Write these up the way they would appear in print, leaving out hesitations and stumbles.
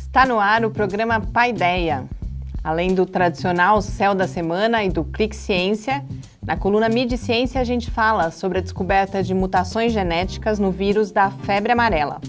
Está no ar o programa Paideia. Além do tradicional Céu da Semana e do Clique Ciência, na coluna Mídia e Ciência a gente fala sobre a descoberta de mutações genéticas no vírus da febre amarela.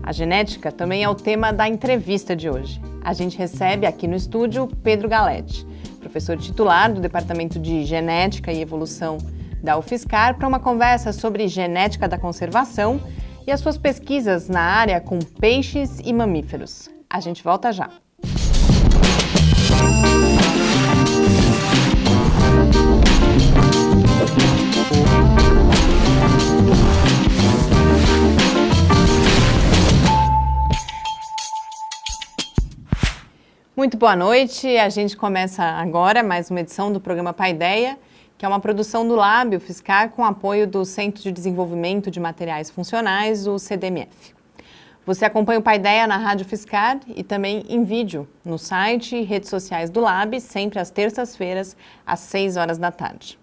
A genética também é o tema da entrevista de hoje. A gente recebe aqui no estúdio Pedro Galete, professor titular do Departamento de Genética e Evolução da UFSCar, para uma conversa sobre genética da conservação e as suas pesquisas na área com peixes e mamíferos. A gente volta já. Muito boa noite, a gente começa agora mais uma edição do programa Paideia, que é uma produção do Lab UFSCar com apoio do Centro de Desenvolvimento de Materiais Funcionais, o CDMF. Você acompanha o Paideia na Rádio UFSCar e também em vídeo no site e redes sociais do Lab, sempre às terças-feiras, às 6 horas da tarde.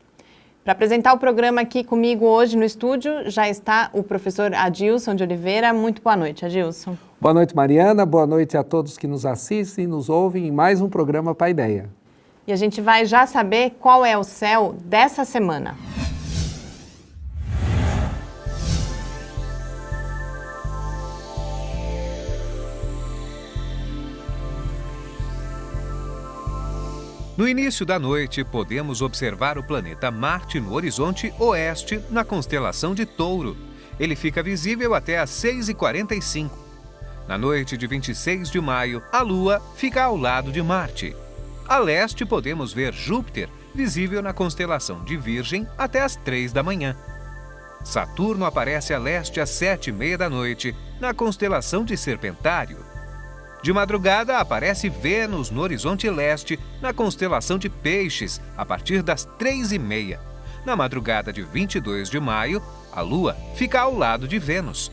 Para apresentar o programa aqui comigo hoje no estúdio, já está o professor Adilson de Oliveira. Muito boa noite, Adilson. Boa noite, Mariana. Boa noite a todos que nos assistem e nos ouvem em mais um programa Paideia. E a gente vai já saber qual é o céu dessa semana. No início da noite, podemos observar o planeta Marte no horizonte oeste, na constelação de Touro. Ele fica visível até às 6h45. Na noite de 26 de maio, a Lua fica ao lado de Marte. A leste, podemos ver Júpiter, visível na constelação de Virgem, até às 3 da manhã. Saturno aparece a leste às 7h30 da noite, na constelação de Serpentário. De madrugada, aparece Vênus no horizonte leste, na constelação de Peixes, a partir das 3h30. Na madrugada de 22 de maio, a Lua fica ao lado de Vênus.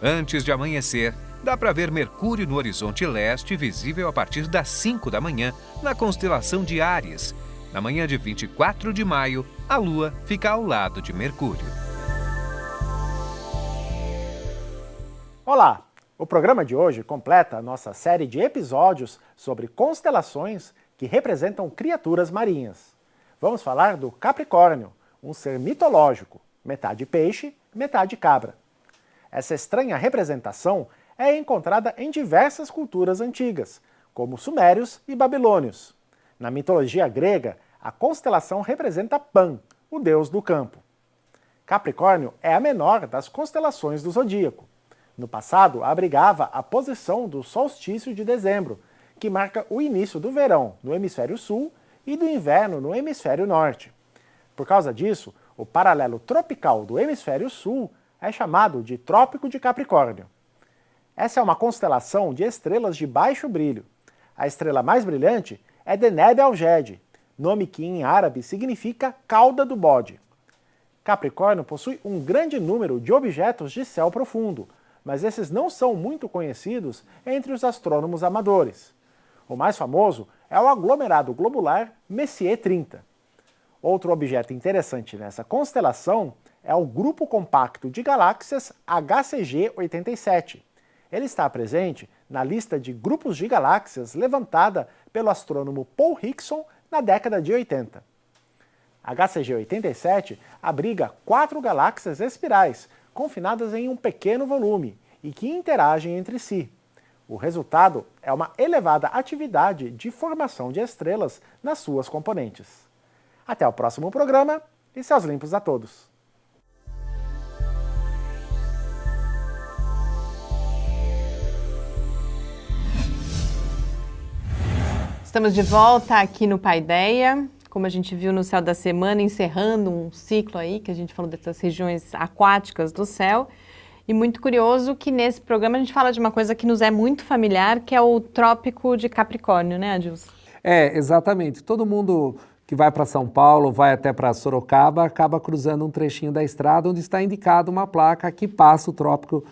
Antes de amanhecer, dá para ver Mercúrio no horizonte leste, visível a partir das 5 da manhã, na constelação de Áries. Na manhã de 24 de maio, a Lua fica ao lado de Mercúrio. Olá! O programa de hoje completa a nossa série de episódios sobre constelações que representam criaturas marinhas. Vamos falar do Capricórnio, um ser mitológico, metade peixe, metade cabra. Essa estranha representação é encontrada em diversas culturas antigas, como sumérios e babilônios. Na mitologia grega, a constelação representa Pan, o deus do campo. Capricórnio é a menor das constelações do zodíaco. No passado, abrigava a posição do solstício de dezembro, que marca o início do verão no hemisfério sul e do inverno no hemisfério norte. Por causa disso, o paralelo tropical do hemisfério sul é chamado de Trópico de Capricórnio. Essa é uma constelação de estrelas de baixo brilho. A estrela mais brilhante é Deneb al-Jed, nome que em árabe significa cauda do bode. Capricórnio possui um grande número de objetos de céu profundo, mas esses não são muito conhecidos entre os astrônomos amadores. O mais famoso é o aglomerado globular Messier 30. Outro objeto interessante nessa constelação é o grupo compacto de galáxias HCG 87. Ele está presente na lista de grupos de galáxias levantada pelo astrônomo Paul Higson na década de 80. HCG 87 abriga 4 galáxias espirais, confinadas em um pequeno volume e que interagem entre si. O resultado é uma elevada atividade de formação de estrelas nas suas componentes. Até o próximo programa e céus limpos a todos! Estamos de volta aqui no Paideia, como a gente viu no Céu da Semana, encerrando um ciclo aí, que a gente falou dessas regiões aquáticas do céu. E muito curioso que nesse programa a gente fala de uma coisa que nos é muito familiar, que é o Trópico de Capricórnio, né, Adilson? Exatamente. Todo mundo que vai para São Paulo, vai até para Sorocaba, acaba cruzando um trechinho da estrada onde está indicada uma placa que passa o Trópico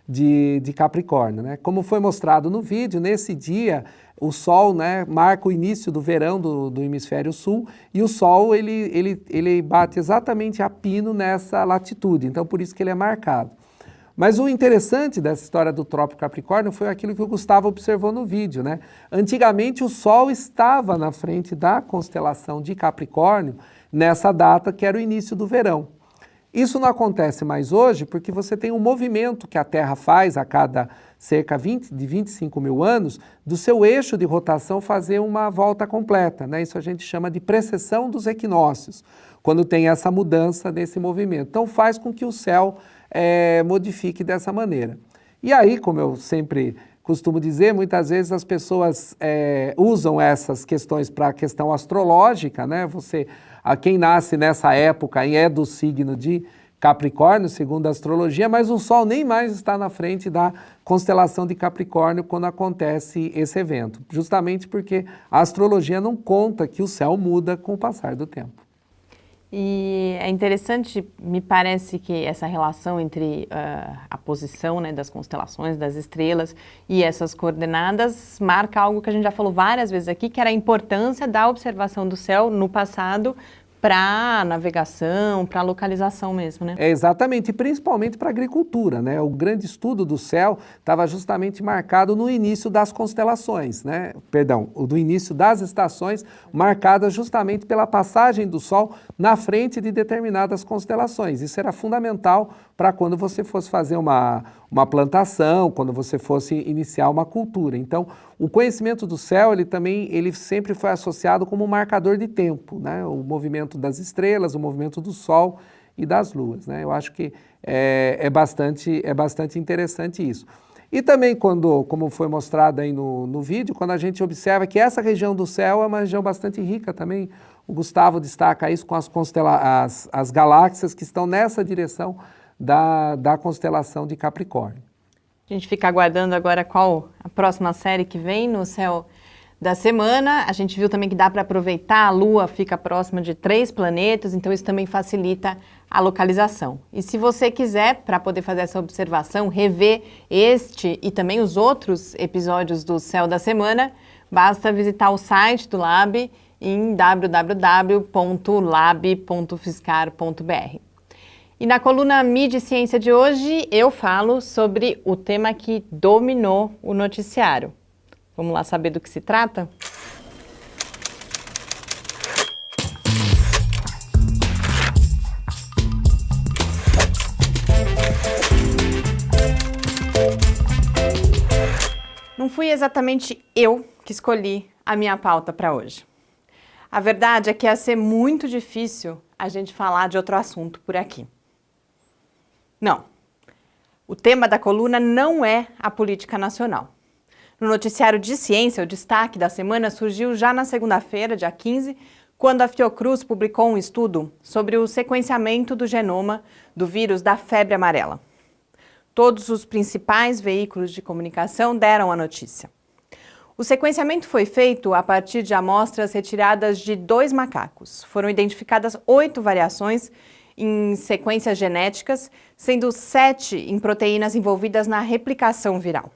de Capricórnio, né? Como foi mostrado no vídeo, nesse dia o Sol, né, marca o início do verão do hemisfério sul e o Sol ele bate exatamente a pino nessa latitude, então por isso que ele é marcado. Mas o interessante dessa história do Trópico Capricórnio foi aquilo que o Gustavo observou no vídeo, né? Antigamente o Sol estava na frente da constelação de Capricórnio nessa data que era o início do verão. Isso não acontece mais hoje porque você tem um movimento que a Terra faz a cada cerca de 25 mil anos do seu eixo de rotação fazer uma volta completa, né? Isso a gente chama de precessão dos equinócios, quando tem essa mudança desse movimento. Então faz com que o céu modifique dessa maneira. E aí, como eu sempre costumo dizer, muitas vezes as pessoas usam essas questões para a questão astrológica, né? Quem nasce nessa época é do signo de Capricórnio, segundo a astrologia, mas o Sol nem mais está na frente da constelação de Capricórnio quando acontece esse evento, justamente porque a astrologia não conta que o céu muda com o passar do tempo. E é interessante, me parece que essa relação entre a posição, né, das constelações, das estrelas e essas coordenadas marca algo que a gente já falou várias vezes aqui, que era a importância da observação do céu no passado para navegação, para localização mesmo, né? Exatamente, e principalmente para a agricultura, né? O grande estudo do céu estava justamente marcado no início das constelações, né? Perdão, do início das estações, marcadas justamente pela passagem do Sol na frente de determinadas constelações. Isso era fundamental para quando você fosse fazer uma plantação, quando você fosse iniciar uma cultura. Então, o conhecimento do céu, ele sempre foi associado como um marcador de tempo, né? O movimento das estrelas, o movimento do Sol e das luas, né? Eu acho que é bastante interessante isso. E também, como foi mostrado aí no vídeo, quando a gente observa que essa região do céu é uma região bastante rica também, o Gustavo destaca isso com as galáxias que estão nessa direção da constelação de Capricórnio. A gente fica aguardando agora qual a próxima série que vem no céu da semana. A gente viu também que dá para aproveitar, a Lua fica próxima de 3 planetas, então isso também facilita a localização. E se você quiser, para poder fazer essa observação, rever este e também os outros episódios do Céu da Semana, basta visitar o site do Lab em www.lab.fiscar.br. E na coluna Mídia e Ciência de hoje, eu falo sobre o tema que dominou o noticiário. Vamos lá saber do que se trata? Não fui exatamente eu que escolhi a minha pauta para hoje. A verdade é que ia ser muito difícil a gente falar de outro assunto por aqui. Não, o tema da coluna não é a política nacional. No noticiário de ciência, o destaque da semana surgiu já na segunda-feira, dia 15, quando a Fiocruz publicou um estudo sobre o sequenciamento do genoma do vírus da febre amarela. Todos os principais veículos de comunicação deram a notícia. O sequenciamento foi feito a partir de amostras retiradas de 2 macacos. Foram identificadas 8 variações em sequências genéticas, sendo 7 em proteínas envolvidas na replicação viral.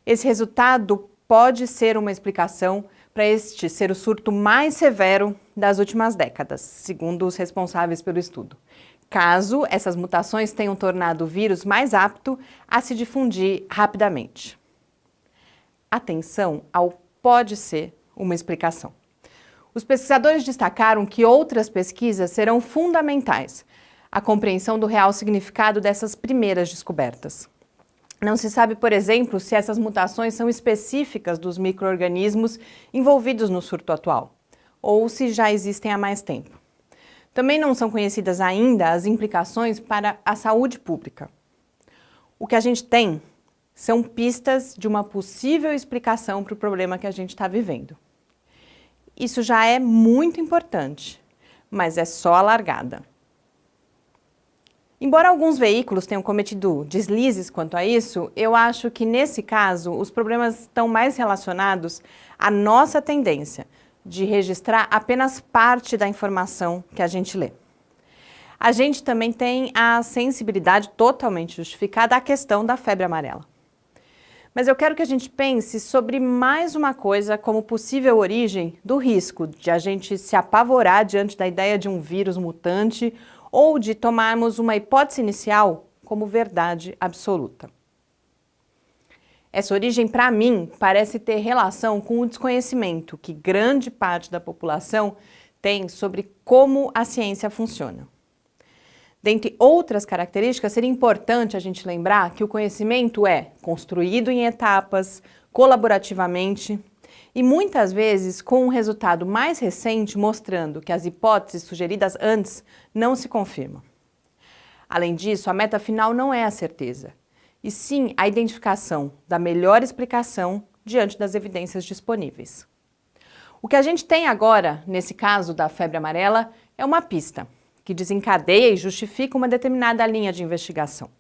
Esse resultado pode ser uma explicação para este ser o surto mais severo das últimas décadas, segundo os responsáveis pelo estudo, caso essas mutações tenham tornado o vírus mais apto a se difundir rapidamente. Atenção ao pode ser uma explicação. Os pesquisadores destacaram que outras pesquisas serão fundamentais à compreensão do real significado dessas primeiras descobertas. Não se sabe, por exemplo, se essas mutações são específicas dos micro-organismos envolvidos no surto atual, ou se já existem há mais tempo. Também não são conhecidas ainda as implicações para a saúde pública. O que a gente tem são pistas de uma possível explicação para o problema que a gente está vivendo. Isso já é muito importante, mas é só a largada. Embora alguns veículos tenham cometido deslizes quanto a isso, eu acho que nesse caso os problemas estão mais relacionados à nossa tendência de registrar apenas parte da informação que a gente lê. A gente também tem a sensibilidade totalmente justificada à questão da febre amarela. Mas eu quero que a gente pense sobre mais uma coisa como possível origem do risco de a gente se apavorar diante da ideia de um vírus mutante ou de tomarmos uma hipótese inicial como verdade absoluta. Essa origem, para mim, parece ter relação com o desconhecimento que grande parte da população tem sobre como a ciência funciona. Dentre outras características, seria importante a gente lembrar que o conhecimento é construído em etapas, colaborativamente, e muitas vezes com um resultado mais recente mostrando que as hipóteses sugeridas antes não se confirmam. Além disso, a meta final não é a certeza, e sim a identificação da melhor explicação diante das evidências disponíveis. O que a gente tem agora, nesse caso da febre amarela, é uma pista que desencadeia e justifica uma determinada linha de investigação.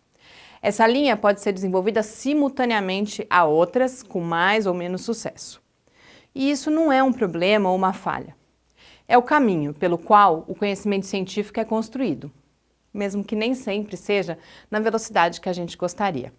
Essa linha pode ser desenvolvida simultaneamente a outras, com mais ou menos sucesso. E isso não é um problema ou uma falha. É o caminho pelo qual o conhecimento científico é construído, mesmo que nem sempre seja na velocidade que a gente gostaria.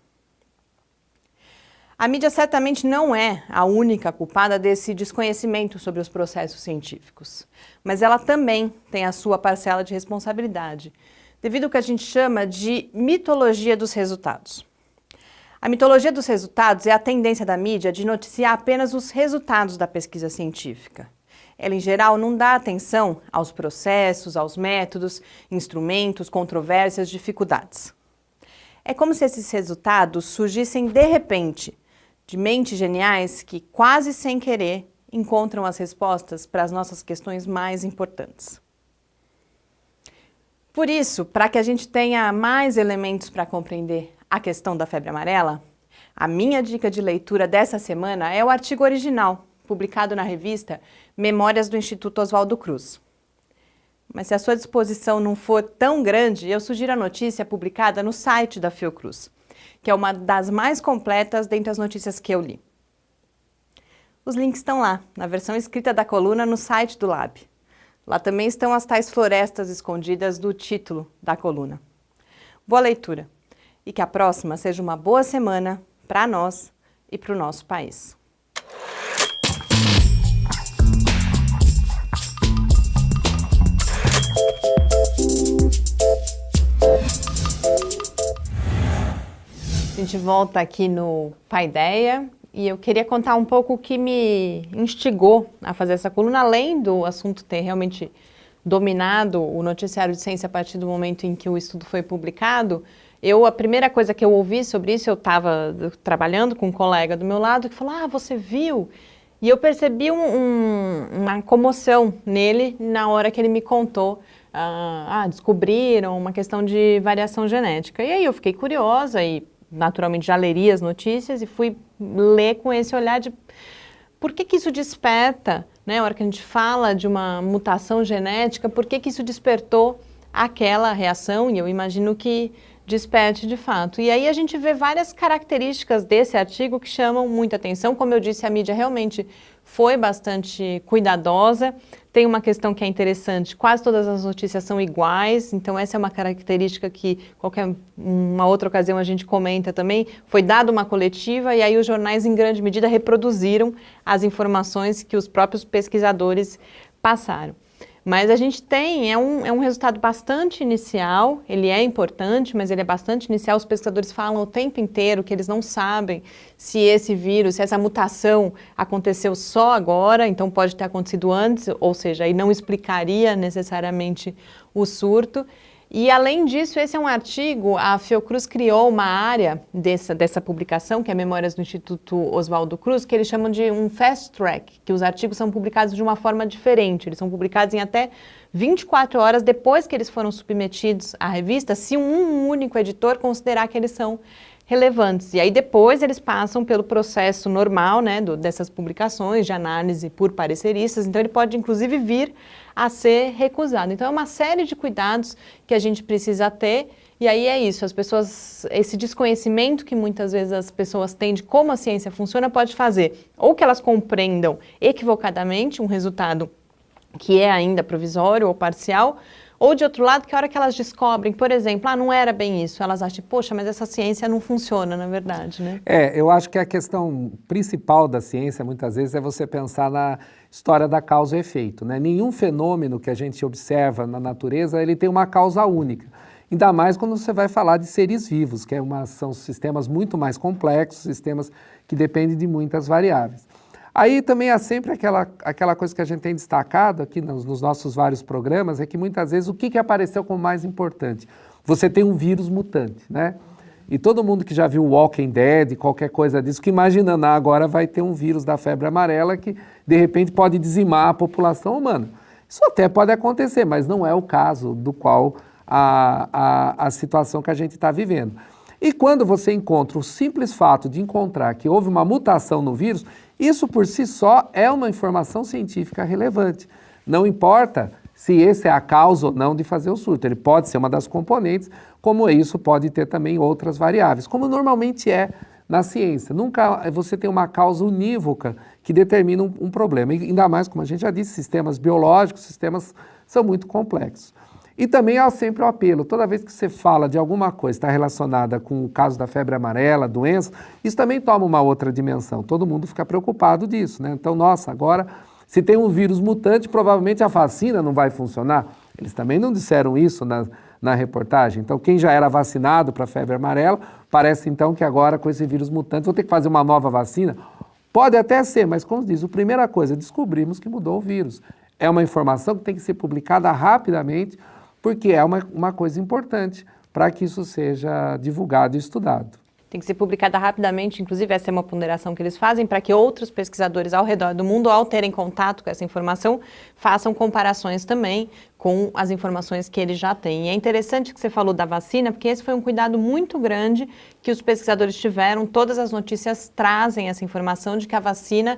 A mídia certamente não é a única culpada desse desconhecimento sobre os processos científicos, mas ela também tem a sua parcela de responsabilidade, devido ao que a gente chama de mitologia dos resultados. A mitologia dos resultados é a tendência da mídia de noticiar apenas os resultados da pesquisa científica. Ela, em geral, não dá atenção aos processos, aos métodos, instrumentos, controvérsias, dificuldades. É como se esses resultados surgissem de repente, de mentes geniais que, quase sem querer, encontram as respostas para as nossas questões mais importantes. Por isso, para que a gente tenha mais elementos para compreender a questão da febre amarela, a minha dica de leitura dessa semana é o artigo original, publicado na revista Memórias do Instituto Oswaldo Cruz. Mas se a sua disposição não for tão grande, eu sugiro a notícia publicada no site da Fiocruz, que é uma das mais completas dentre as notícias que eu li. Os links estão lá, na versão escrita da coluna no site do Lab. Lá também estão as tais florestas escondidas do título da coluna. Boa leitura e que a próxima seja uma boa semana para nós e para o nosso país. A gente volta aqui no Paideia e eu queria contar um pouco o que me instigou a fazer essa coluna, além do assunto ter realmente dominado o noticiário de ciência a partir do momento em que o estudo foi publicado. A primeira coisa que eu ouvi sobre isso, eu estava trabalhando com um colega do meu lado que falou, você viu? E eu percebi uma comoção nele na hora que ele me contou, descobriram uma questão de variação genética. E aí eu fiquei curiosa e naturalmente já leria as notícias e fui ler com esse olhar de por que isso desperta, né? A hora que a gente fala de uma mutação genética, por que isso despertou aquela reação? E eu imagino que desperte de fato. E aí a gente vê várias características desse artigo que chamam muita atenção. Como eu disse, a mídia realmente foi bastante cuidadosa. Tem uma questão que é interessante, quase todas as notícias são iguais, então essa é uma característica que qualquer uma outra ocasião a gente comenta também. Foi dada uma coletiva e aí os jornais em grande medida reproduziram as informações que os próprios pesquisadores passaram. Mas a gente tem, é um resultado bastante inicial, ele é importante, mas ele é bastante inicial. Os pesquisadores falam o tempo inteiro que eles não sabem se esse vírus, se essa mutação aconteceu só agora, então pode ter acontecido antes, ou seja, aí não explicaria necessariamente o surto. E além disso, esse é um artigo, a Fiocruz criou uma área dessa publicação, que é Memórias do Instituto Oswaldo Cruz, que eles chamam de um fast track, que os artigos são publicados de uma forma diferente, eles são publicados em até 24 horas depois que eles foram submetidos à revista, se um único editor considerar que eles são relevantes. E aí depois eles passam pelo processo normal, né, dessas publicações de análise por pareceristas, então ele pode inclusive vir a ser recusado. Então é uma série de cuidados que a gente precisa ter, e aí é isso, as pessoas, esse desconhecimento que muitas vezes as pessoas têm de como a ciência funciona pode fazer ou que elas compreendam equivocadamente um resultado que é ainda provisório ou parcial, ou de outro lado, que a hora que elas descobrem, por exemplo, não era bem isso, elas acham, poxa, mas essa ciência não funciona, na verdade, né? Eu acho que a questão principal da ciência, muitas vezes, é você pensar na história da causa e efeito, né? Nenhum fenômeno que a gente observa na natureza, ele tem uma causa única. Ainda mais quando você vai falar de seres vivos, que são sistemas muito mais complexos, sistemas que dependem de muitas variáveis. Aí também há sempre aquela coisa que a gente tem destacado aqui nos nossos vários programas, é que muitas vezes o que apareceu como mais importante? Você tem um vírus mutante, né? E todo mundo que já viu Walking Dead, qualquer coisa disso, que imaginando, agora vai ter um vírus da febre amarela que de repente pode dizimar a população humana. Isso até pode acontecer, mas não é o caso do qual a situação que a gente está vivendo. E quando você encontra o simples fato de encontrar que houve uma mutação no vírus, isso por si só é uma informação científica relevante. Não importa se esse é a causa ou não de fazer o surto, ele pode ser uma das componentes, como isso pode ter também outras variáveis, como normalmente é na ciência. Nunca você tem uma causa unívoca que determina um problema, e ainda mais, como a gente já disse, sistemas biológicos, sistemas são muito complexos. E também há sempre o apelo, toda vez que você fala de alguma coisa que está relacionada com o caso da febre amarela, doença, isso também toma uma outra dimensão, todo mundo fica preocupado disso, né? Então, nossa, agora, se tem um vírus mutante, provavelmente a vacina não vai funcionar. Eles também não disseram isso na reportagem. Então, quem já era vacinado para a febre amarela, parece então que agora com esse vírus mutante vou ter que fazer uma nova vacina. Pode até ser, mas como diz, a primeira coisa, descobrimos que mudou o vírus. É uma informação que tem que ser publicada rapidamente, porque é uma coisa importante para que isso seja divulgado e estudado. Tem que ser publicada rapidamente, inclusive essa é uma ponderação que eles fazem para que outros pesquisadores ao redor do mundo, ao terem contato com essa informação, façam comparações também com as informações que eles já têm. E é interessante que você falou da vacina, porque esse foi um cuidado muito grande que os pesquisadores tiveram. Todas as notícias trazem essa informação de que a vacina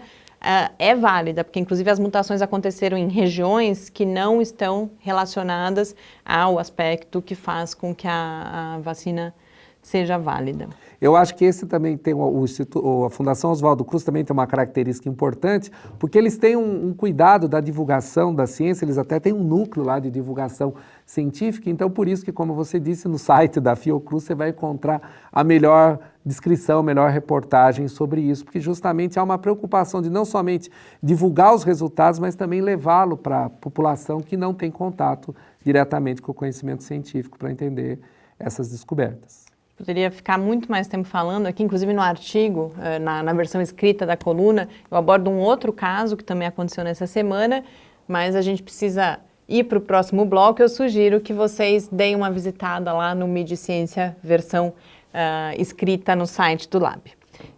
é válida, porque inclusive as mutações aconteceram em regiões que não estão relacionadas ao aspecto que faz com que a vacina seja válida. Eu acho que esse também tem, a Fundação Oswaldo Cruz também tem uma característica importante, porque eles têm um cuidado da divulgação da ciência, eles até têm um núcleo lá de divulgação científica, então por isso que, como você disse, no site da Fiocruz você vai encontrar a melhor descrição, a melhor reportagem sobre isso, porque justamente há uma preocupação de não somente divulgar os resultados, mas também levá-lo para a população que não tem contato diretamente com o conhecimento científico para entender essas descobertas. Poderia ficar muito mais tempo falando aqui, inclusive no artigo, na versão escrita da coluna, eu abordo um outro caso que também aconteceu nessa semana, mas a gente precisa ir para o próximo bloco. Eu sugiro que vocês deem uma visitada lá no Mídia e Ciência, versão escrita no site do Lab.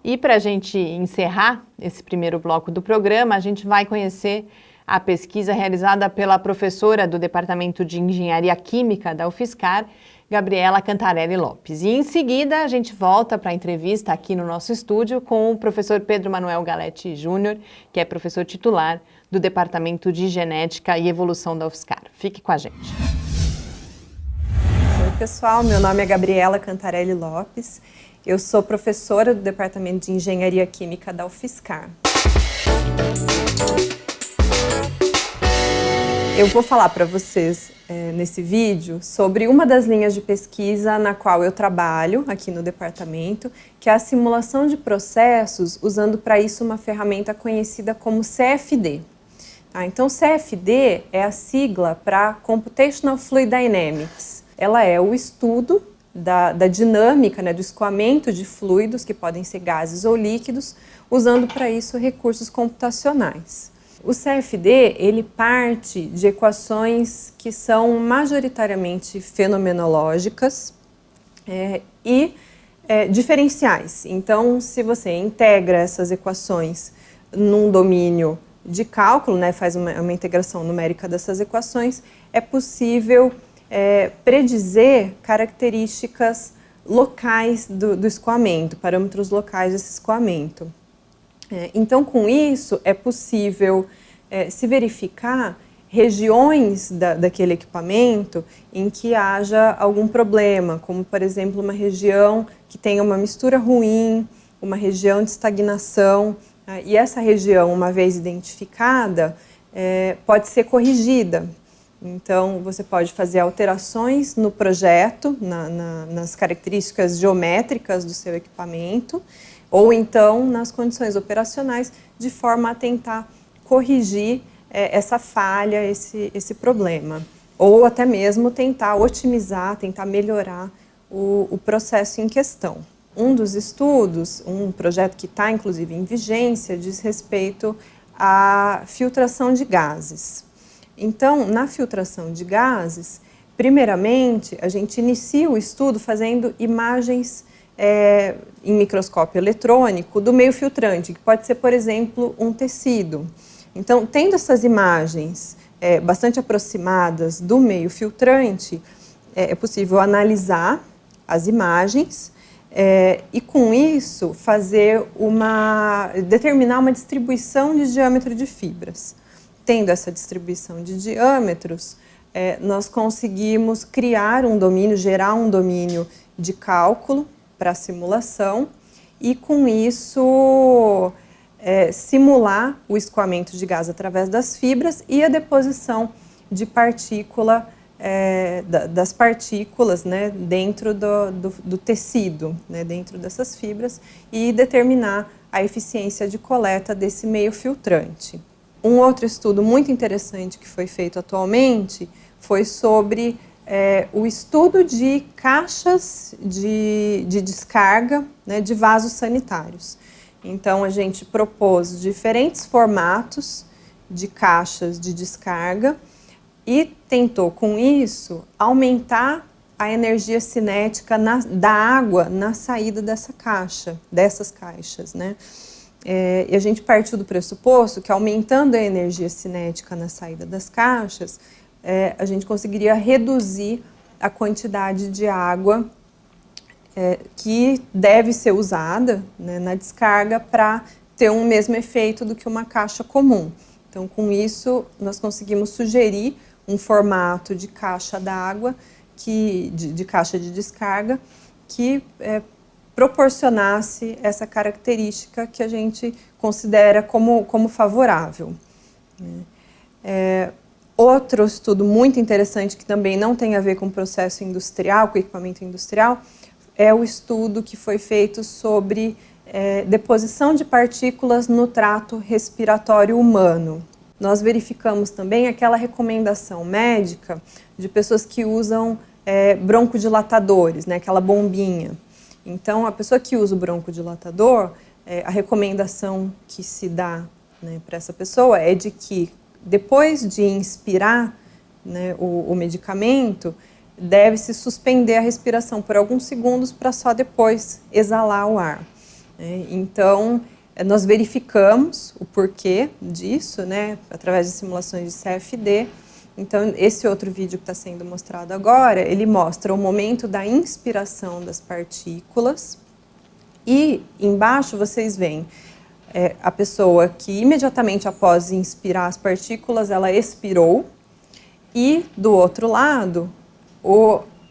E para a gente encerrar esse primeiro bloco do programa, a gente vai conhecer a pesquisa realizada pela professora do Departamento de Engenharia Química da UFSCar, Gabriela Cantarelli Lopes. E em seguida a gente volta para a entrevista aqui no nosso estúdio com o professor Pedro Manuel Galetti Júnior, que é professor titular do Departamento de Genética e Evolução da UFSCar. Fique com a gente. Oi pessoal, meu nome é Gabriela Cantarelli Lopes, eu sou professora do Departamento de Engenharia Química da UFSCar. Eu vou falar para vocês nesse vídeo sobre uma das linhas de pesquisa na qual eu trabalho aqui no departamento, que é a simulação de processos, usando para isso uma ferramenta conhecida como CFD. Então, CFD é a sigla para Computational Fluid Dynamics. Ela é o estudo da dinâmica, do escoamento de fluidos, que podem ser gases ou líquidos, usando para isso recursos computacionais. O CFD, ele parte de equações que são majoritariamente fenomenológicas e diferenciais. Então, se você integra essas equações num domínio de cálculo, faz uma integração numérica dessas equações, é possível predizer características locais do escoamento, parâmetros locais desse escoamento. Então, com isso, é possível se verificar regiões daquele equipamento em que haja algum problema, como, por exemplo, uma região que tenha uma mistura ruim, uma região de estagnação, e essa região, uma vez identificada, pode ser corrigida. Então, você pode fazer alterações no projeto, nas características geométricas do seu equipamento, ou então nas condições operacionais, de forma a tentar corrigir essa falha, esse problema. ou até mesmo tentar otimizar, tentar melhorar o processo em questão. Um dos estudos, um projeto que está inclusive em vigência, diz respeito à filtração de gases. Então, na filtração de gases, primeiramente, a gente inicia o estudo fazendo imagens em microscópio eletrônico do meio filtrante, que pode ser, por exemplo, um tecido. Então, tendo essas imagens bastante aproximadas do meio filtrante, é possível analisar as imagens e, com isso, determinar uma distribuição de diâmetro de fibras. Tendo essa distribuição de diâmetros, nós conseguimos criar um domínio, gerar um domínio de cálculo para a simulação e, com isso, simular o escoamento de gás através das fibras e a deposição de partícula, das partículas, né, dentro do tecido, né, dentro dessas fibras, e determinar a eficiência de coleta desse meio filtrante. Um outro estudo muito interessante que foi feito atualmente foi sobre o estudo de caixas de descarga, né, de vasos sanitários. Então, a gente propôs diferentes formatos de caixas de descarga e tentou, com isso, aumentar a energia cinética da água na saída dessas caixas, né? E a gente partiu do pressuposto que, aumentando a energia cinética na saída das caixas, a gente conseguiria reduzir a quantidade de água que deve ser usada, né, na descarga para ter um mesmo efeito do que uma caixa comum. Então, com isso, nós conseguimos sugerir um formato de caixa d'água, de caixa de descarga, que proporcionasse essa característica que a gente considera como favorável. Outro estudo muito interessante, que também não tem a ver com processo industrial, com equipamento industrial, é o estudo que foi feito sobre deposição de partículas no trato respiratório humano. Nós verificamos também aquela recomendação médica de pessoas que usam broncodilatadores, né, aquela bombinha. Então, a pessoa que usa o broncodilatador, a recomendação que se dá, né, para essa pessoa é de que, depois de inspirar, né, o medicamento, deve-se suspender a respiração por alguns segundos para só depois exalar o ar. Então, nós verificamos o porquê disso, né, através de simulações de CFD. Então, esse outro vídeo que está sendo mostrado agora, ele mostra o momento da inspiração das partículas e embaixo vocês veem a pessoa que imediatamente após inspirar as partículas, ela expirou, e do outro lado,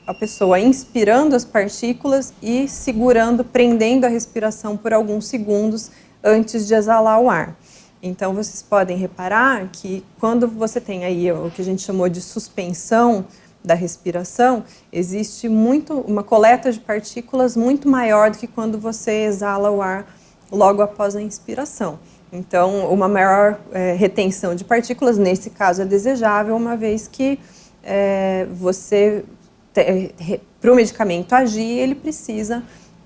a pessoa inspirando as partículas e segurando, prendendo a respiração por alguns segundos antes de exalar o ar. Então, vocês podem reparar que quando você tem aí o que a gente chamou de suspensão da respiração, existe uma coleta de partículas muito maior do que quando você exala o ar logo após a inspiração. Então, uma maior retenção de partículas, nesse caso, é desejável, uma vez que para o medicamento agir, ele precisa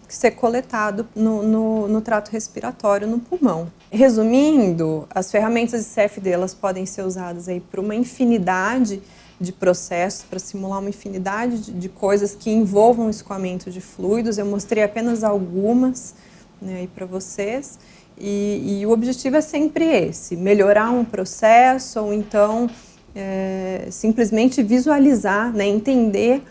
ser coletado no trato respiratório, no pulmão. Resumindo, as ferramentas de CFD elas podem ser usadas para uma infinidade de processos, para simular uma infinidade de coisas que envolvam o escoamento de fluidos. Eu mostrei apenas algumas, né, aí para vocês, e o objetivo é sempre esse: melhorar um processo, ou então simplesmente visualizar, né, entender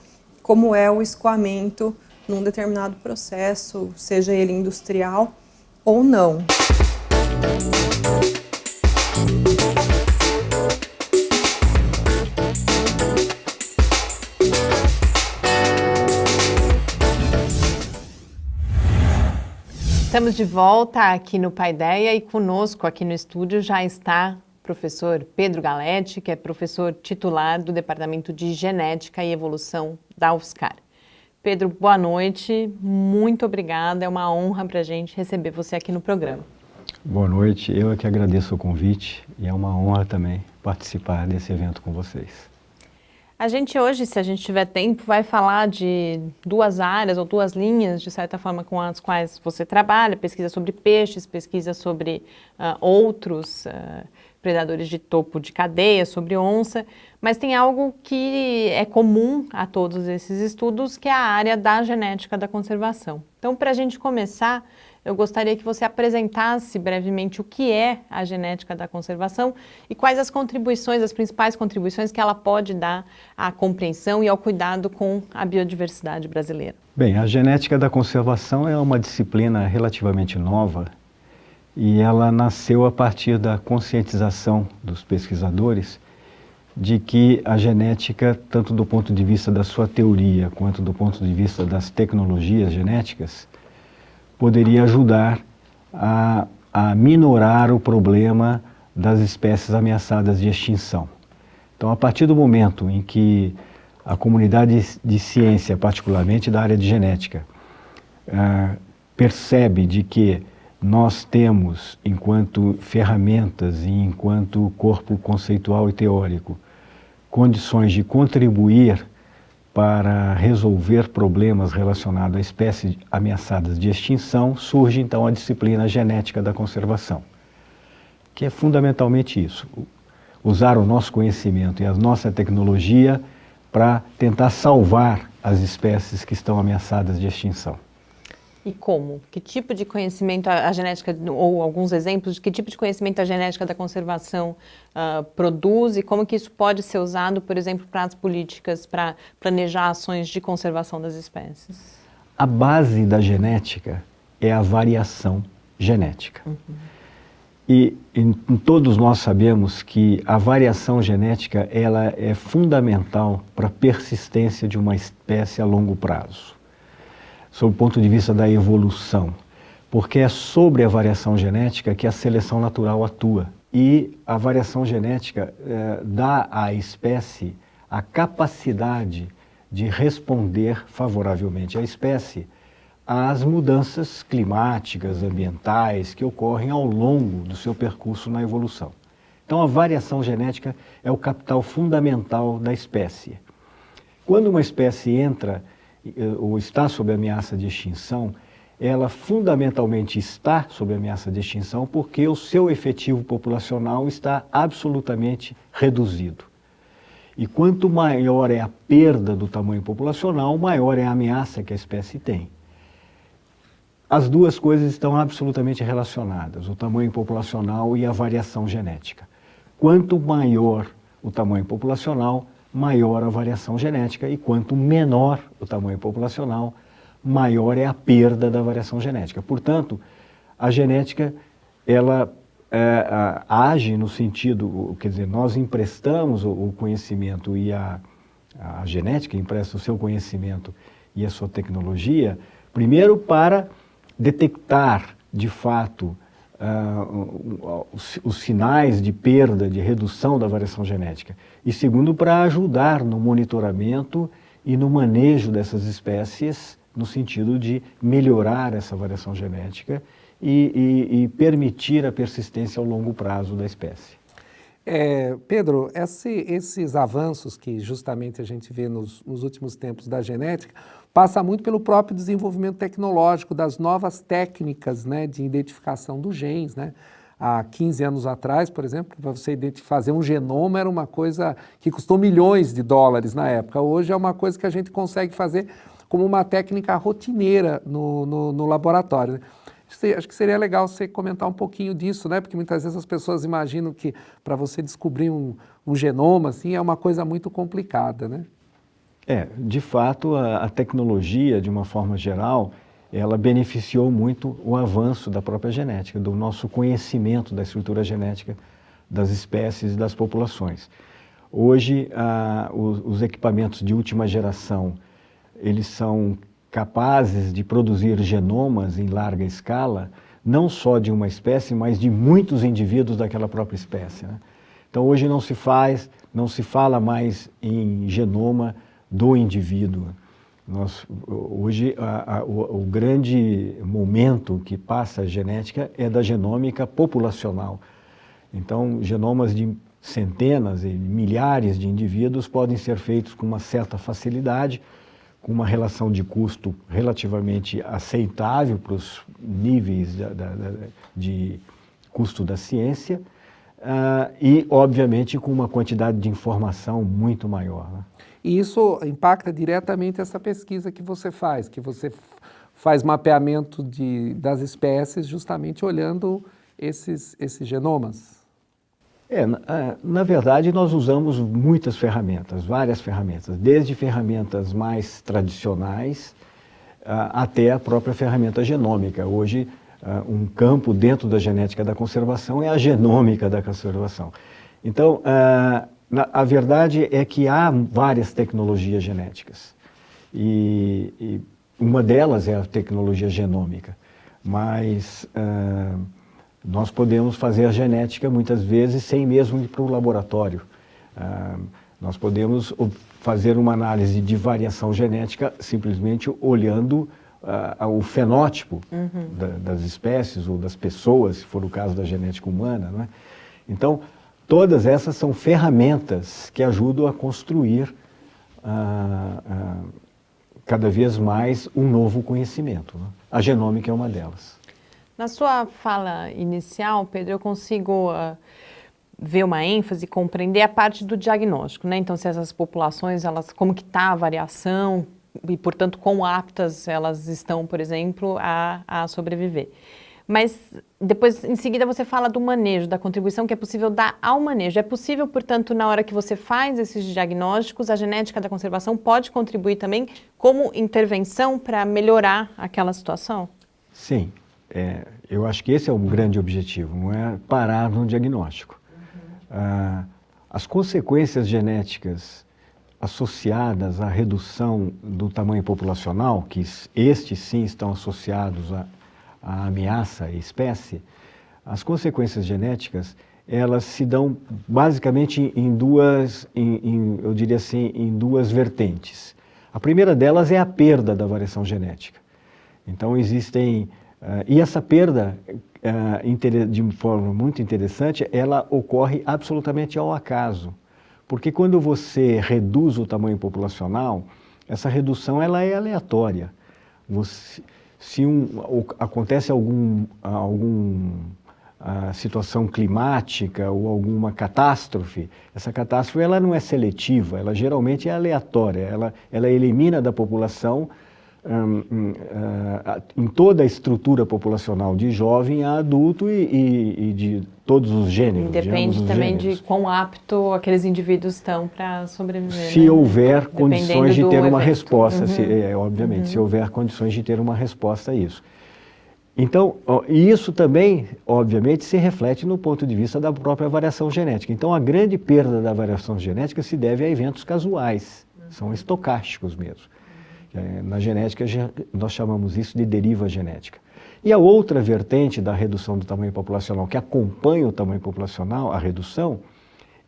como é o escoamento num determinado processo, seja ele industrial ou não. Estamos de volta aqui no Paideia e conosco aqui no estúdio já está o professor Pedro Galletti, que é professor titular do Departamento de Genética e Evolução da UFSCar. Pedro, boa noite, muito obrigada, é uma honra para a gente receber você aqui no programa. Boa noite, eu é que agradeço o convite e é uma honra também participar desse evento com vocês. A gente hoje, se a gente tiver tempo, vai falar de duas áreas ou duas linhas, de certa forma, com as quais você trabalha, pesquisa sobre peixes, pesquisa sobre outros predadores de topo de cadeia, sobre onça, mas tem algo que é comum a todos esses estudos, que é a área da genética da conservação. Então, para a gente começar, eu gostaria que você apresentasse brevemente o que é a genética da conservação e quais as contribuições, as principais contribuições que ela pode dar à compreensão e ao cuidado com a biodiversidade brasileira. Bem, a genética da conservação é uma disciplina relativamente nova e ela nasceu a partir da conscientização dos pesquisadores de que a genética, tanto do ponto de vista da sua teoria quanto do ponto de vista das tecnologias genéticas, poderia ajudar a minorar o problema das espécies ameaçadas de extinção. Então, a partir do momento em que a comunidade de ciência, particularmente da área de genética, percebe de que nós temos, enquanto ferramentas e enquanto corpo conceitual e teórico, condições de contribuir para resolver problemas relacionados a espécies ameaçadas de extinção, surge então a disciplina genética da conservação, que é fundamentalmente isso, usar o nosso conhecimento e a nossa tecnologia para tentar salvar as espécies que estão ameaçadas de extinção. E como? Que tipo de conhecimento a genética, ou alguns exemplos de que tipo de conhecimento a genética da conservação produz e como que isso pode ser usado, por exemplo, para as políticas, para planejar ações de conservação das espécies? A base da genética é a variação genética. E todos nós sabemos que a variação genética ela é fundamental para a persistência de uma espécie a longo prazo, sob o ponto de vista da evolução, porque é sobre a variação genética que a seleção natural atua. E a variação genética dá à espécie a capacidade de responder favoravelmente à espécie às mudanças climáticas, ambientais, que ocorrem ao longo do seu percurso na evolução. Então, a variação genética é o capital fundamental da espécie. Quando uma espécie entra ou está sob ameaça de extinção, ela fundamentalmente está sob ameaça de extinção porque o seu efetivo populacional está absolutamente reduzido. E quanto maior é a perda do tamanho populacional, maior é a ameaça que a espécie tem. As duas coisas estão absolutamente relacionadas, o tamanho populacional e a variação genética. Quanto maior o tamanho populacional, maior a variação genética, e quanto menor o tamanho populacional, maior é a perda da variação genética. Portanto, a genética, ela age no sentido, quer dizer, nós emprestamos o conhecimento e a genética empresta o seu conhecimento e a sua tecnologia, primeiro para detectar, de fato, os sinais de perda, de redução da variação genética. E segundo, para ajudar no monitoramento e no manejo dessas espécies, no sentido de melhorar essa variação genética e permitir a persistência ao longo prazo da espécie. Pedro, esses avanços que justamente a gente vê nos últimos tempos da genética, passa muito pelo próprio desenvolvimento tecnológico das novas técnicas, né, de identificação dos genes, né? Há 15 anos atrás, por exemplo, para você fazer um genoma era uma coisa que custou milhões de dólares na época. Hoje é uma coisa que a gente consegue fazer como uma técnica rotineira no laboratório, né? Acho que seria legal você comentar um pouquinho disso, né? Porque muitas vezes as pessoas imaginam que para você descobrir um genoma assim, é uma coisa muito complicada, né? De fato, a tecnologia, de uma forma geral, ela beneficiou muito o avanço da própria genética, do nosso conhecimento da estrutura genética das espécies e das populações. Hoje, os equipamentos de última geração, eles são capazes de produzir genomas em larga escala, não só de uma espécie, mas de muitos indivíduos daquela própria espécie, né? Então, hoje não se fala mais em genoma do indivíduo. Hoje, o grande momento que passa a genética é da genômica populacional. Então, genomas de centenas e milhares de indivíduos podem ser feitos com uma certa facilidade, com uma relação de custo relativamente aceitável para os níveis de custo da ciência e, obviamente, com uma quantidade de informação muito maior, né? E isso impacta diretamente essa pesquisa que você faz mapeamento das espécies justamente olhando esses genomas. Na verdade, nós usamos muitas ferramentas, várias ferramentas, desde ferramentas mais tradicionais até a própria ferramenta genômica. Hoje, um campo dentro da genética da conservação é a genômica da conservação. Então, a verdade é que há várias tecnologias genéticas e uma delas é a tecnologia genômica, mas nós podemos fazer a genética muitas vezes sem mesmo ir para o laboratório. Nós podemos fazer uma análise de variação genética simplesmente olhando o fenótipo das espécies ou das pessoas, se for o caso da genética humana, não é? Então, todas essas são ferramentas que ajudam a construir cada vez mais um novo conhecimento, né? A genômica é uma delas. Na sua fala inicial, Pedro, eu consigo ver uma ênfase, compreender a parte do diagnóstico, né? Então, se essas populações, como que está a variação e, portanto, quão aptas elas estão, por exemplo, a sobreviver. Mas depois, em seguida, você fala do manejo, da contribuição que é possível dar ao manejo. É possível, portanto, na hora que você faz esses diagnósticos, a genética da conservação pode contribuir também como intervenção para melhorar aquela situação? Sim. Eu acho que esse é um grande objetivo, não é parar no diagnóstico. As consequências genéticas associadas à redução do tamanho populacional, que estes sim estão associados à ameaça à espécie, as consequências genéticas, elas se dão basicamente em duas vertentes. A primeira delas é a perda da variação genética. Então existem... e essa perda, de forma muito interessante, ela ocorre absolutamente ao acaso. Porque quando você reduz o tamanho populacional, essa redução ela é aleatória. Acontece alguma situação climática ou alguma catástrofe, essa catástrofe ela não é seletiva, ela geralmente é aleatória, ela elimina da população em toda a estrutura populacional, de jovem a adulto e de todos os gêneros. Depende também de quão apto aqueles indivíduos estão para sobreviver. Se houver condições de ter uma resposta, obviamente, se houver condições de ter uma resposta a isso. Então, e isso também, obviamente, se reflete no ponto de vista da própria variação genética. Então, a grande perda da variação genética se deve a eventos casuais, são estocásticos mesmo. Na genética, nós chamamos isso de deriva genética. E a outra vertente da redução do tamanho populacional, que acompanha o tamanho populacional, a redução,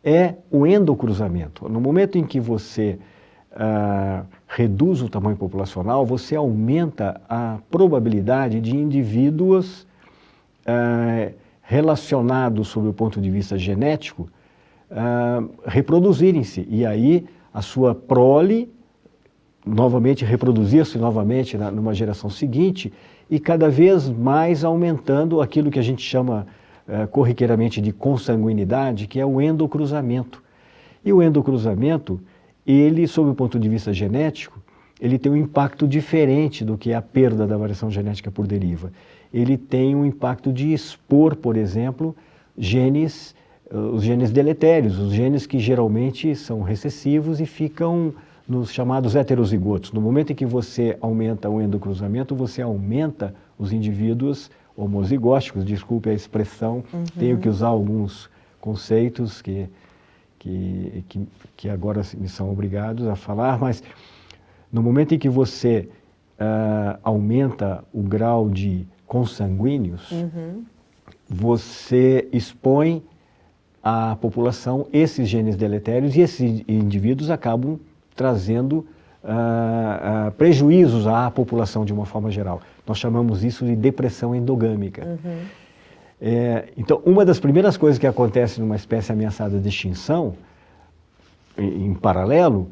é o endocruzamento. No momento em que você reduz o tamanho populacional, você aumenta a probabilidade de indivíduos relacionados sob o ponto de vista genético reproduzirem-se. E aí a sua prole novamente reproduzir-se novamente numa geração seguinte e cada vez mais aumentando aquilo que a gente chama corriqueiramente de consanguinidade, que é o endocruzamento. E o endocruzamento, ele, sob o ponto de vista genético, ele tem um impacto diferente do que a perda da variação genética por deriva. Ele tem um impacto de expor, por exemplo, os genes deletérios, os genes que geralmente são recessivos e ficam nos chamados heterozigotos. No momento em que você aumenta o endocruzamento, você aumenta os indivíduos homozigóticos, desculpe a expressão, tenho que usar alguns conceitos que agora me são obrigados a falar, mas no momento em que você aumenta o grau de consanguíneos, você expõe à população esses genes deletérios e esses indivíduos acabam trazendo prejuízos à população de uma forma geral. Nós chamamos isso de depressão endogâmica. Então, uma das primeiras coisas que acontece numa espécie ameaçada de extinção, em paralelo,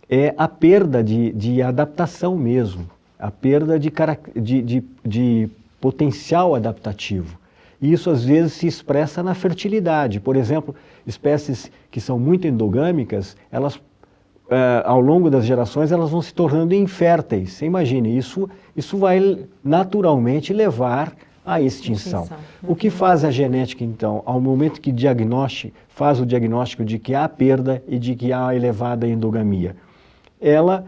é a perda de adaptação mesmo, a perda de potencial adaptativo. E isso, às vezes, se expressa na fertilidade. Por exemplo, espécies que são muito endogâmicas, elas, ao longo das gerações, elas vão se tornando inférteis. Você imagine, isso vai naturalmente levar à extinção. O que faz a genética, então, ao momento que faz o diagnóstico de que há perda e de que há elevada endogamia? Ela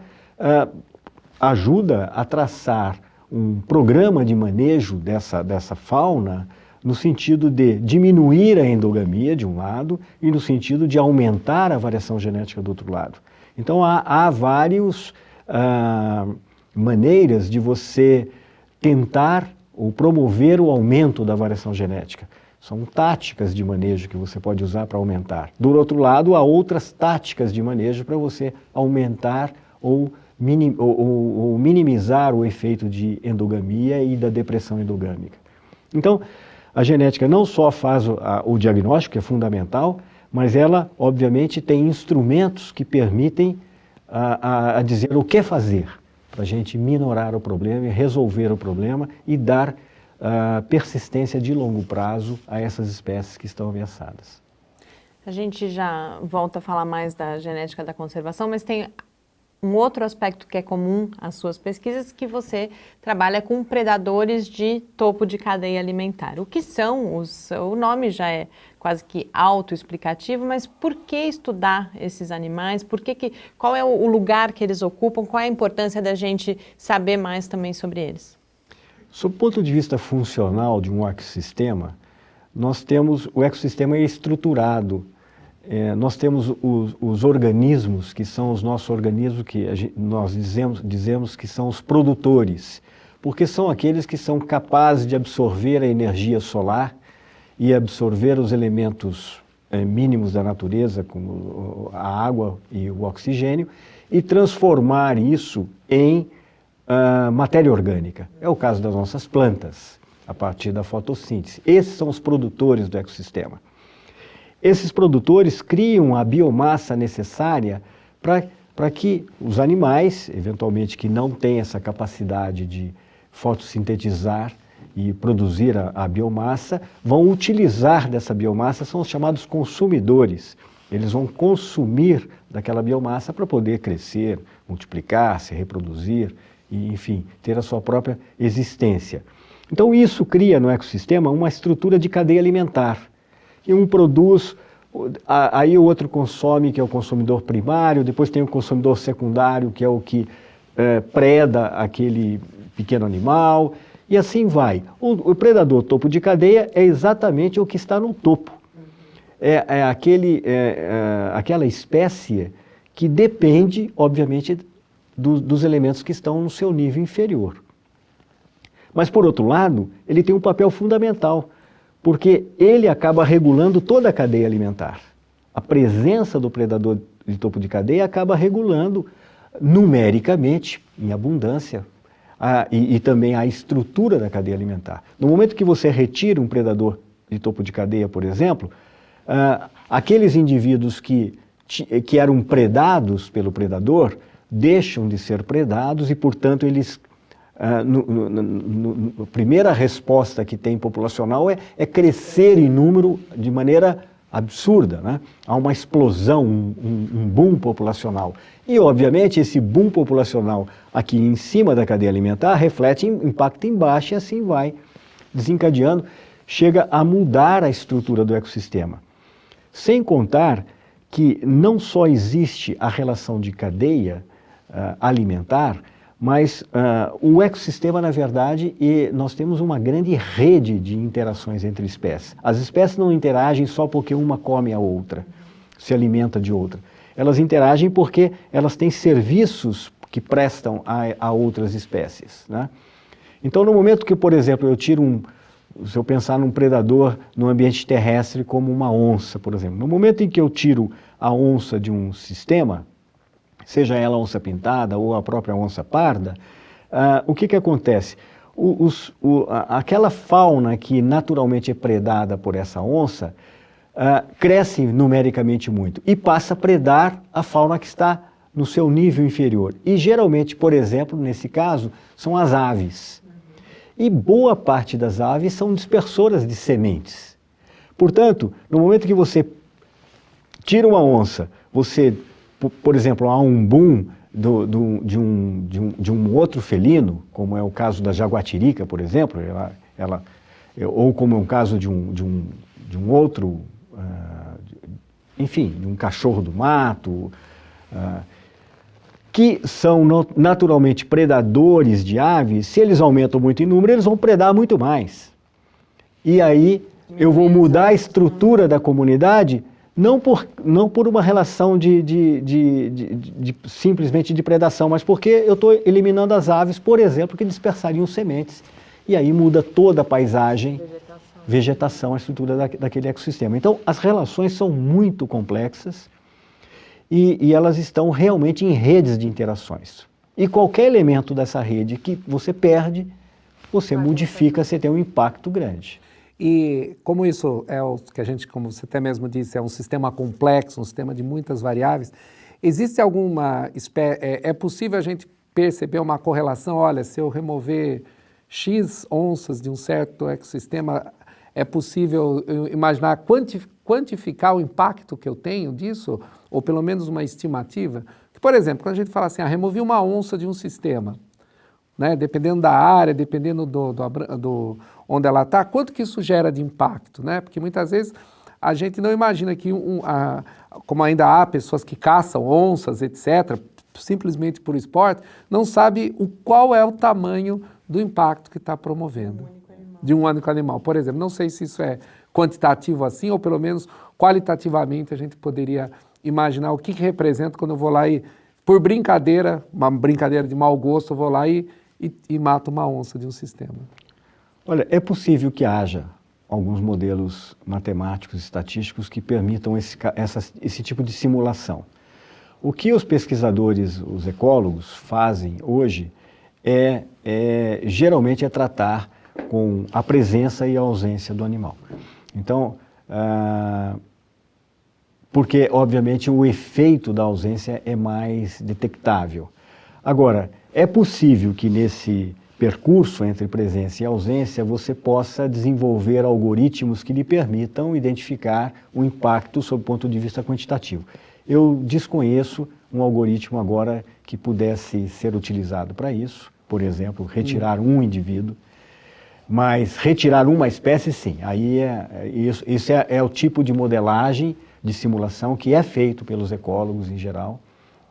ajuda a traçar um programa de manejo dessa fauna no sentido de diminuir a endogamia, de um lado, e no sentido de aumentar a variação genética do outro lado. Então, há várias maneiras de você tentar ou promover o aumento da variação genética. São táticas de manejo que você pode usar para aumentar. Do outro lado, há outras táticas de manejo para você aumentar ou minimizar o efeito de endogamia e da depressão endogâmica. Então, a genética não só faz o diagnóstico, que é fundamental, mas ela, obviamente, tem instrumentos que permitem a dizer o que fazer para a gente minorar o problema, resolver o problema e dar persistência de longo prazo a essas espécies que estão ameaçadas. A gente já volta a falar mais da genética da conservação, mas tem um outro aspecto que é comum às suas pesquisas, que você trabalha com predadores de topo de cadeia alimentar. O que são o nome já é quase que autoexplicativo, mas por que estudar esses animais? Qual é o lugar que eles ocupam? Qual é a importância da gente saber mais também sobre eles? Sob o ponto de vista funcional de um ecossistema, o ecossistema é estruturado. Nós temos os organismos, que são os nossos organismos, que nós dizemos que são os produtores, porque são aqueles que são capazes de absorver a energia solar e absorver os elementos mínimos da natureza, como a água e o oxigênio, e transformar isso em matéria orgânica. É o caso das nossas plantas, a partir da fotossíntese. Esses são os produtores do ecossistema. Esses produtores criam a biomassa necessária para que os animais, eventualmente que não têm essa capacidade de fotossintetizar e produzir a biomassa, vão utilizar dessa biomassa, são os chamados consumidores. Eles vão consumir daquela biomassa para poder crescer, multiplicar, se reproduzir e, enfim, ter a sua própria existência. Então isso cria no ecossistema uma estrutura de cadeia alimentar. E um produz, aí o outro consome, que é o consumidor primário, depois tem o consumidor secundário, que é o que preda aquele pequeno animal, e assim vai. O predador topo de cadeia é exatamente o que está no topo. Aquela espécie que depende, obviamente, dos elementos que estão no seu nível inferior. Mas, por outro lado, ele tem um papel fundamental, porque ele acaba regulando toda a cadeia alimentar. A presença do predador de topo de cadeia acaba regulando numericamente, em abundância, e também a estrutura da cadeia alimentar. No momento que você retira um predador de topo de cadeia, por exemplo, aqueles indivíduos que eram predados pelo predador deixam de ser predados e, portanto, eles... a primeira resposta que tem populacional é crescer em número de maneira absurda, né? Há uma explosão, um boom populacional. E, obviamente, esse boom populacional aqui em cima da cadeia alimentar reflete impacto embaixo e assim vai desencadeando, chega a mudar a estrutura do ecossistema. Sem contar que não só existe a relação de cadeia alimentar, mas o ecossistema, na verdade, nós temos uma grande rede de interações entre espécies. As espécies não interagem só porque uma come a outra, se alimenta de outra. Elas interagem porque elas têm serviços que prestam a outras espécies, né? Então, no momento que, por exemplo, se eu pensar num predador no ambiente terrestre como uma onça, por exemplo, no momento em que eu tiro a onça de um sistema, seja ela a onça pintada ou a própria onça parda, o que acontece? aquela fauna que naturalmente é predada por essa onça cresce numericamente muito e passa a predar a fauna que está no seu nível inferior. E geralmente, por exemplo, nesse caso, são as aves. E boa parte das aves são dispersoras de sementes. Portanto, no momento que você tira uma onça, você, por exemplo, há um boom de um outro felino, como é o caso da jaguatirica, por exemplo, ou como é o caso de um outro, enfim, de um cachorro do mato, que são naturalmente predadores de aves. Se eles aumentam muito em número, eles vão predar muito mais. E aí eu vou mudar a estrutura da comunidade, não por uma relação simplesmente de predação, mas porque eu estou eliminando as aves, por exemplo, que dispersariam sementes. E aí muda toda a paisagem, vegetação, a estrutura daquele ecossistema. Então, as relações são muito complexas e elas estão realmente em redes de interações. E qualquer elemento dessa rede que você perde, você modifica, você tem um impacto grande. E como isso é o que a gente, como você até mesmo disse, é um sistema complexo, um sistema de muitas variáveis, existe alguma é possível a gente perceber uma correlação? Olha, se eu remover X onças de um certo ecossistema, é possível imaginar, quantificar o impacto que eu tenho disso? Ou pelo menos uma estimativa? Por exemplo, quando a gente fala assim, removi uma onça de um sistema, né, dependendo da área, dependendo do onde ela está, quanto que isso gera de impacto, né? Porque muitas vezes a gente não imagina que, como ainda há pessoas que caçam onças, etc., simplesmente por esporte, não sabe qual é o tamanho do impacto que está promovendo de um único animal. Por exemplo, não sei se isso é quantitativo assim, ou pelo menos qualitativamente a gente poderia imaginar o que representa quando eu vou lá e, por brincadeira, uma brincadeira de mau gosto, eu vou lá e mato uma onça de um sistema. Olha, é possível que haja alguns modelos matemáticos, estatísticos que permitam esse tipo de simulação. O que os pesquisadores, os ecólogos, fazem hoje geralmente é tratar com a presença e a ausência do animal. Então, porque, obviamente, o efeito da ausência é mais detectável. Agora, é possível que nesse percurso entre presença e ausência você possa desenvolver algoritmos que lhe permitam identificar o impacto sob o ponto de vista quantitativo. Eu desconheço um algoritmo agora que pudesse ser utilizado para isso, por exemplo, retirar um indivíduo, mas retirar uma espécie, sim. Aí isso é o tipo de modelagem, de simulação que é feito pelos ecólogos em geral,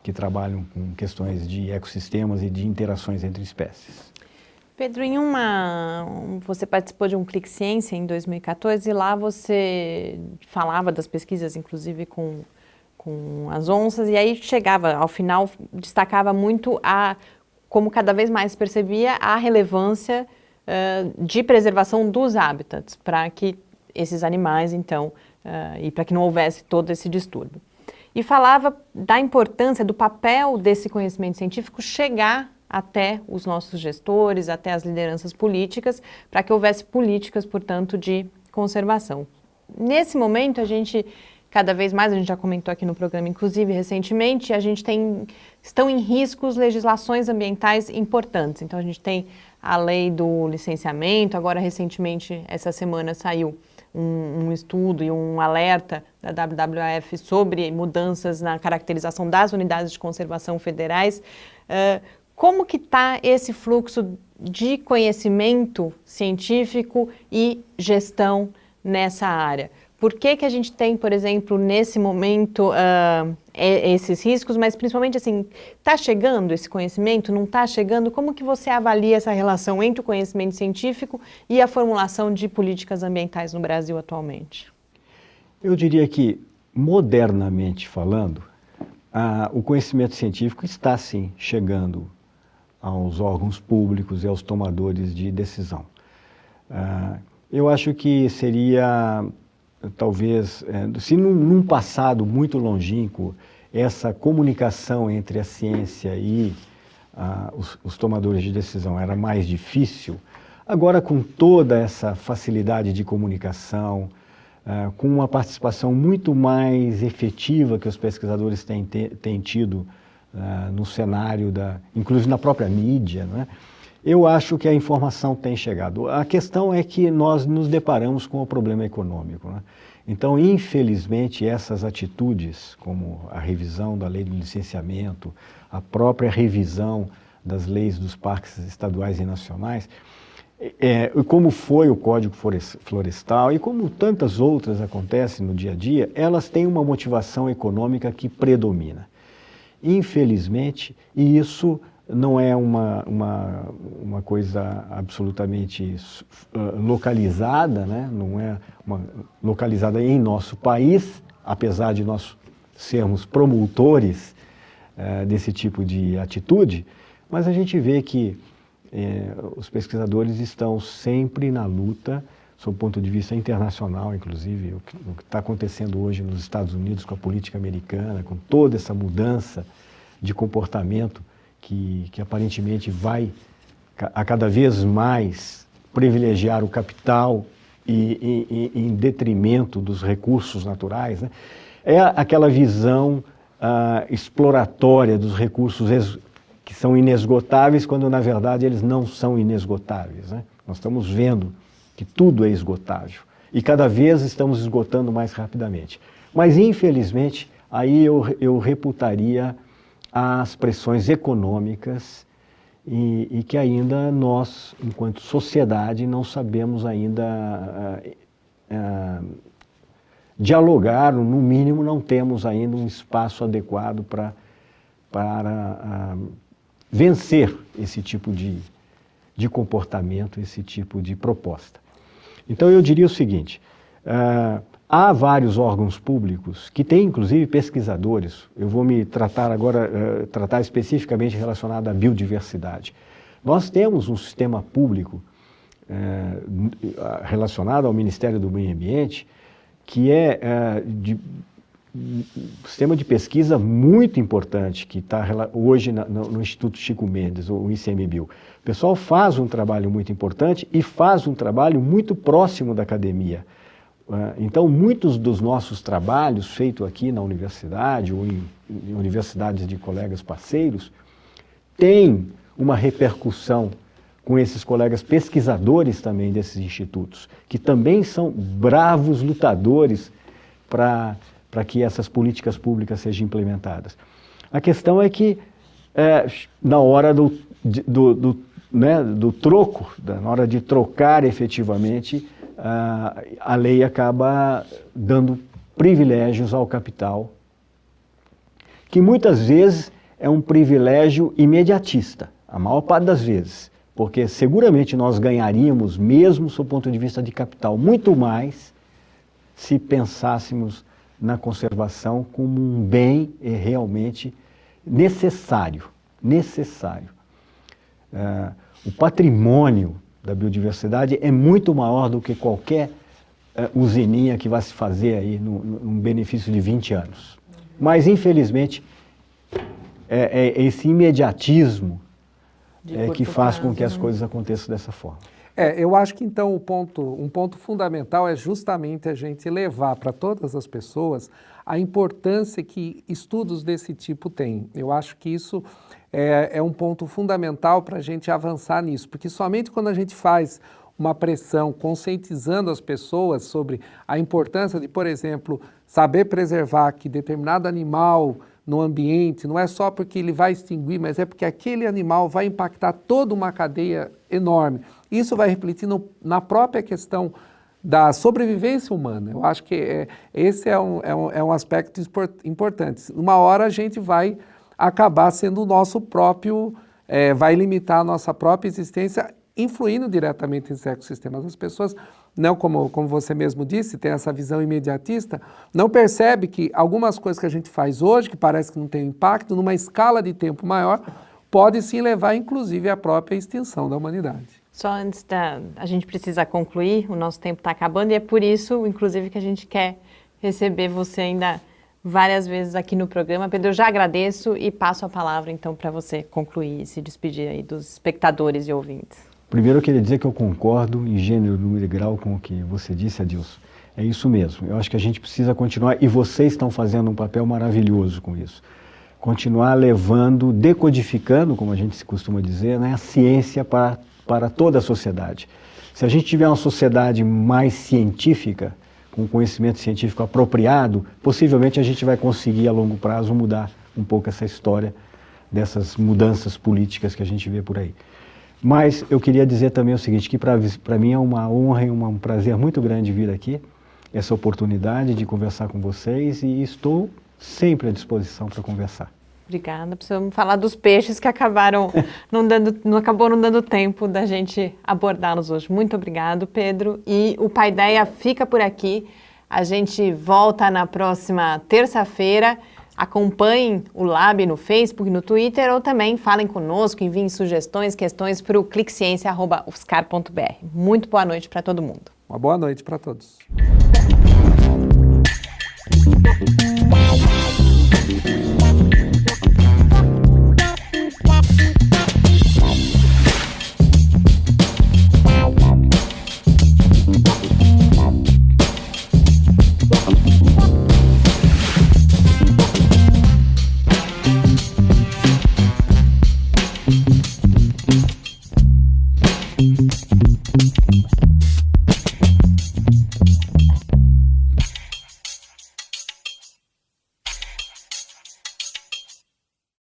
que trabalham com questões de ecossistemas e de interações entre espécies. Pedro, você participou de um Clique Ciência em 2014 e lá você falava das pesquisas, inclusive com as onças, e aí chegava, ao final, destacava muito como cada vez mais percebia a relevância de preservação dos hábitats, para que esses animais, então, e para que não houvesse todo esse distúrbio. E falava da importância do papel desse conhecimento científico chegar até os nossos gestores, até as lideranças políticas, para que houvesse políticas, portanto, de conservação. Nesse momento, cada vez mais, a gente já comentou aqui no programa, inclusive recentemente, estão em riscos legislações ambientais importantes. Então, a gente tem a lei do licenciamento, agora recentemente, essa semana, saiu um estudo e um alerta da WWF sobre mudanças na caracterização das unidades de conservação federais. Como que está esse fluxo de conhecimento científico e gestão nessa área? Por que a gente tem, por exemplo, nesse momento, esses riscos, mas principalmente assim, está chegando esse conhecimento, não está chegando? Como que você avalia essa relação entre o conhecimento científico e a formulação de políticas ambientais no Brasil atualmente? Eu diria que, modernamente falando, o conhecimento científico está, sim, chegando aos órgãos públicos e aos tomadores de decisão. Eu acho que seria, talvez, se num passado muito longínquo, essa comunicação entre a ciência e os tomadores de decisão era mais difícil, agora com toda essa facilidade de comunicação, com uma participação muito mais efetiva que os pesquisadores têm tido no cenário, inclusive na própria mídia, né? Eu acho que a informação tem chegado. A questão é que nós nos deparamos com o problema econômico, né? Então, infelizmente, essas atitudes, como a revisão da lei do licenciamento, a própria revisão das leis dos parques estaduais e nacionais, como foi o Código Florestal e como tantas outras acontecem no dia a dia, elas têm uma motivação econômica que predomina. Infelizmente, e isso não é uma coisa absolutamente localizada, né? Não é localizada em nosso país, apesar de nós sermos promotores desse tipo de atitude, mas a gente vê que os pesquisadores estão sempre na luta, sob o ponto de vista internacional, inclusive, o que está acontecendo hoje nos Estados Unidos com a política americana, com toda essa mudança de comportamento que aparentemente vai a cada vez mais privilegiar o capital e em detrimento dos recursos naturais, né? É aquela visão exploratória dos recursos que são inesgotáveis, quando na verdade eles não são inesgotáveis, né? Nós estamos vendo que tudo é esgotável e cada vez estamos esgotando mais rapidamente. Mas infelizmente aí eu reputaria as pressões econômicas e que ainda nós, enquanto sociedade, não sabemos ainda dialogar, ou no mínimo não temos ainda um espaço adequado para vencer esse tipo de comportamento, esse tipo de proposta. Então eu diria o seguinte, há vários órgãos públicos que têm inclusive pesquisadores, eu vou me tratar agora, tratar especificamente relacionado à biodiversidade. Nós temos um sistema público relacionado ao Ministério do Meio Ambiente, que é um sistema de pesquisa muito importante, que está hoje no Instituto Chico Mendes, o ICMBio. O pessoal faz um trabalho muito importante e faz um trabalho muito próximo da academia. Então, muitos dos nossos trabalhos feitos aqui na universidade ou em universidades de colegas parceiros têm uma repercussão com esses colegas pesquisadores também desses institutos, que também são bravos lutadores para que essas políticas públicas sejam implementadas. A questão é que, na hora do troco, na hora de trocar efetivamente, a lei acaba dando privilégios ao capital, que muitas vezes é um privilégio imediatista, a maior parte das vezes, porque seguramente nós ganharíamos, mesmo sob o ponto de vista de capital, muito mais se pensássemos na conservação como um bem realmente necessário. O patrimônio da biodiversidade é muito maior do que qualquer usininha que vai se fazer aí num benefício de 20 anos. Mas, infelizmente, esse imediatismo que faz com que as coisas aconteçam dessa forma. Eu acho que então um ponto fundamental é justamente a gente levar para todas as pessoas a importância que estudos desse tipo têm. Eu acho que isso é um ponto fundamental para a gente avançar nisso, porque somente quando a gente faz uma pressão conscientizando as pessoas sobre a importância de, por exemplo, saber preservar que determinado animal no ambiente, não é só porque ele vai extinguir, mas é porque aquele animal vai impactar toda uma cadeia enorme. Isso vai refletir na própria questão da sobrevivência humana. Eu acho que esse é um aspecto importante. Uma hora a gente vai acabar sendo o nosso próprio, vai limitar a nossa própria existência, influindo diretamente nos ecossistemas. As pessoas, não como você mesmo disse, tem essa visão imediatista, não percebe que algumas coisas que a gente faz hoje, que parece que não tem impacto, numa escala de tempo maior, pode sim levar, inclusive, à própria extinção da humanidade. Só antes a gente precisa concluir, o nosso tempo está acabando e é por isso, inclusive, que a gente quer receber você ainda várias vezes aqui no programa. Pedro, eu já agradeço e passo a palavra, então, para você concluir e se despedir aí dos espectadores e ouvintes. Primeiro, eu queria dizer que eu concordo em gênero, número e grau com o que você disse, Adilson. É isso mesmo. Eu acho que a gente precisa continuar, e vocês estão fazendo um papel maravilhoso com isso. Continuar levando, decodificando, como a gente costuma dizer, né, a ciência para toda a sociedade. Se a gente tiver uma sociedade mais científica, com conhecimento científico apropriado, possivelmente a gente vai conseguir a longo prazo mudar um pouco essa história dessas mudanças políticas que a gente vê por aí. Mas eu queria dizer também o seguinte, que para mim é uma honra e um prazer muito grande vir aqui, essa oportunidade de conversar com vocês, e estou sempre à disposição para conversar. Obrigada. Precisamos falar dos peixes que acabaram acabou não dando tempo da gente abordá-los hoje. Muito obrigado, Pedro. E o Paideia fica por aqui. A gente volta na próxima terça-feira. Acompanhem o Lab no Facebook, no Twitter, ou também falem conosco, enviem sugestões, questões para o cliqueciência@ufscar.br. Muito boa noite para todo mundo. Uma boa noite para todos.